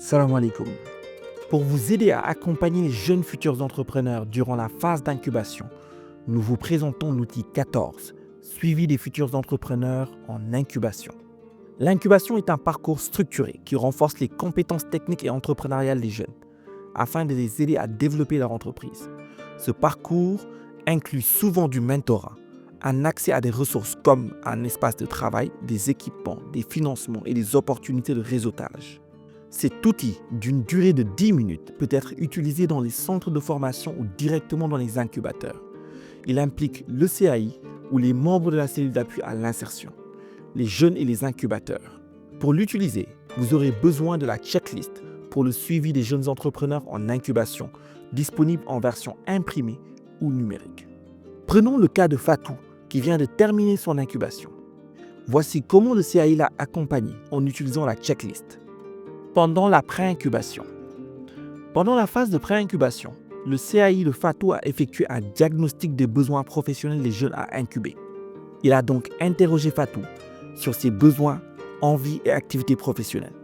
Salam alaikum. Pour vous aider à accompagner les jeunes futurs entrepreneurs durant la phase d'incubation, nous vous présentons l'outil 14, suivi des futurs entrepreneurs en incubation. L'incubation est un parcours structuré qui renforce les compétences techniques et entrepreneuriales des jeunes, afin de les aider à développer leur entreprise. Ce parcours inclut souvent du mentorat, un accès à des ressources comme un espace de travail, des équipements, des financements et des opportunités de réseautage. Cet outil, d'une durée de 10 minutes, peut être utilisé dans les centres de formation ou directement dans les incubateurs. Il implique le CAI ou les membres de la cellule d'appui à l'insertion, les jeunes et les incubateurs. Pour l'utiliser, vous aurez besoin de la checklist pour le suivi des jeunes entrepreneurs en incubation, disponible en version imprimée ou numérique. Prenons le cas de Fatou, qui vient de terminer son incubation. Voici comment le CAI l'a accompagné en utilisant la checklist. Pendant la pré-incubation. Pendant la phase de pré-incubation, le CAI de Fatou a effectué un diagnostic des besoins professionnels des jeunes à incuber. Il a donc interrogé Fatou sur ses besoins, envies et activités professionnelles.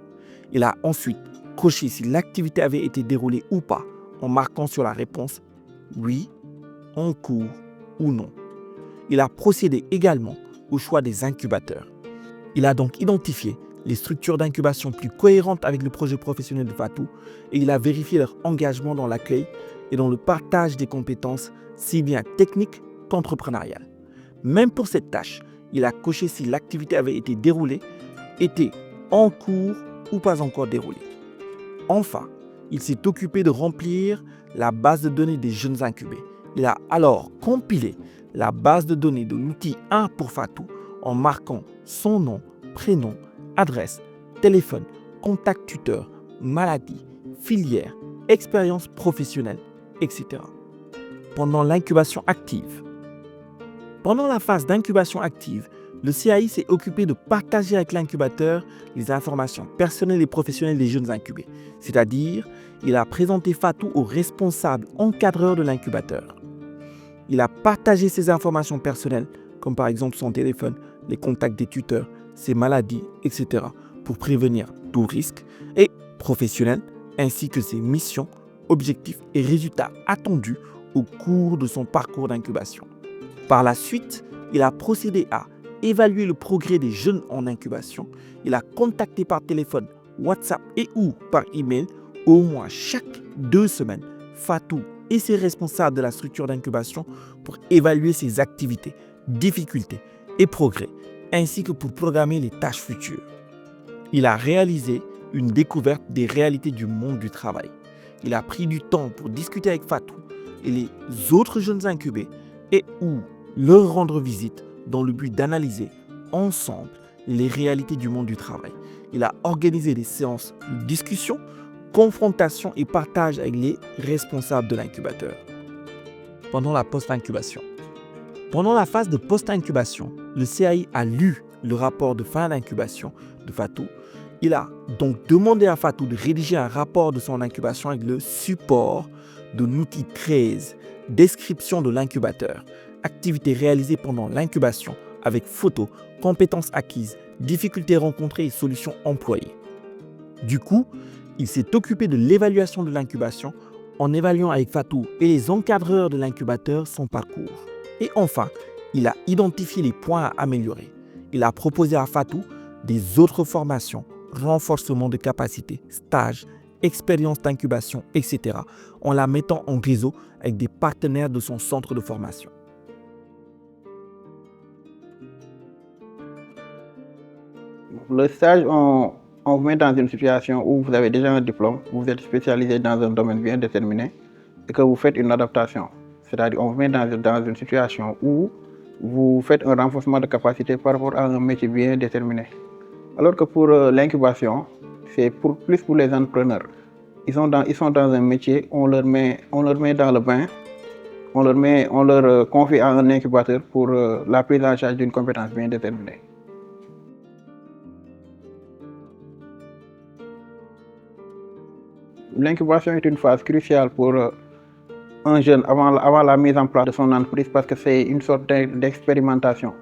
Il a ensuite coché si l'activité avait été déroulée ou pas en marquant sur la réponse « oui »,« en cours » ou « non ». Il a procédé également au choix des incubateurs. Il a donc identifié les structures d'incubation plus cohérentes avec le projet professionnel de Fatou et il a vérifié leur engagement dans l'accueil et dans le partage des compétences, si bien techniques qu'entrepreneuriales. Même pour cette tâche, il a coché si l'activité avait été déroulée, était en cours ou pas encore déroulée. Enfin, il s'est occupé de remplir la base de données des jeunes incubés. Il a alors compilé la base de données de l'outil 1 pour Fatou en marquant son nom, prénom, adresse, téléphone, contact tuteur, maladie, filière, expérience professionnelle, etc. Pendant l'incubation active. Pendant la phase d'incubation active, le CAI s'est occupé de partager avec l'incubateur les informations personnelles et professionnelles des jeunes incubés. C'est-à-dire, il a présenté Fatou au responsable encadreur de l'incubateur. Il a partagé ses informations personnelles, comme par exemple son téléphone, les contacts des tuteurs, ses maladies, etc., pour prévenir tout risque, et professionnel, ainsi que ses missions, objectifs et résultats attendus au cours de son parcours d'incubation. Par la suite, il a procédé à évaluer le progrès des jeunes en incubation. Il a contacté par téléphone, WhatsApp et ou par email au moins chaque 2 semaines Fatou et ses responsables de la structure d'incubation pour évaluer ses activités, difficultés et progrès, ainsi que pour programmer les tâches futures. Il a réalisé une découverte des réalités du monde du travail. Il a pris du temps pour discuter avec Fatou et les autres jeunes incubés et ou leur rendre visite dans le but d'analyser ensemble les réalités du monde du travail. Il a organisé des séances de discussion, confrontation et partage avec les responsables de l'incubateur. Pendant la post-incubation. Pendant la phase de post-incubation, le CAI a lu le rapport de fin d'incubation de Fatou. Il a donc demandé à Fatou de rédiger un rapport de son incubation avec le support de l'outil 13, description de l'incubateur, activités réalisées pendant l'incubation avec photos, compétences acquises, difficultés rencontrées et solutions employées. Du coup, il s'est occupé de l'évaluation de l'incubation en évaluant avec Fatou et les encadreurs de l'incubateur son parcours. Et enfin, il a identifié les points à améliorer. Il a proposé à Fatou des autres formations, renforcement de capacités, stages, expériences d'incubation, etc. en la mettant en réseau avec des partenaires de son centre de formation. Le stage, on vous met dans une situation où vous avez déjà un diplôme, vous êtes spécialisé dans un domaine bien déterminé et que vous faites une adaptation. C'est-à-dire on vous met dans une situation où vous faites un renforcement de capacité par rapport à un métier bien déterminé. Alors que pour l'incubation, c'est plus pour les entrepreneurs. Ils sont dans un métier, on leur met dans le bain, on leur confie à un incubateur pour la prise en charge d'une compétence bien déterminée. L'incubation est une phase cruciale pour un jeune avant la mise en place de son entreprise parce que c'est une sorte d'expérimentation.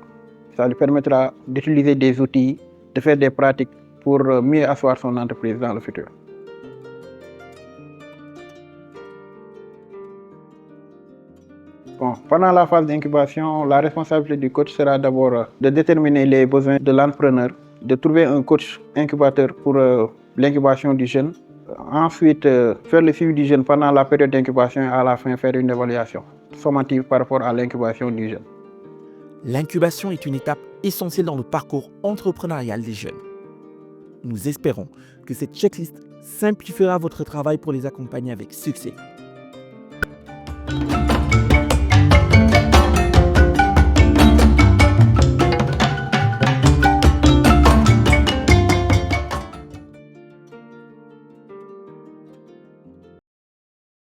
Ça lui permettra d'utiliser des outils, de faire des pratiques pour mieux asseoir son entreprise dans le futur. Bon, pendant la phase d'incubation, la responsabilité du coach sera d'abord de déterminer les besoins de l'entrepreneur, de trouver un coach incubateur pour l'incubation du jeune. Ensuite, faire le suivi du jeune pendant la période d'incubation et à la fin faire une évaluation sommative par rapport à l'incubation du jeune. L'incubation est une étape essentielle dans le parcours entrepreneurial des jeunes. Nous espérons que cette checklist simplifiera votre travail pour les accompagner avec succès.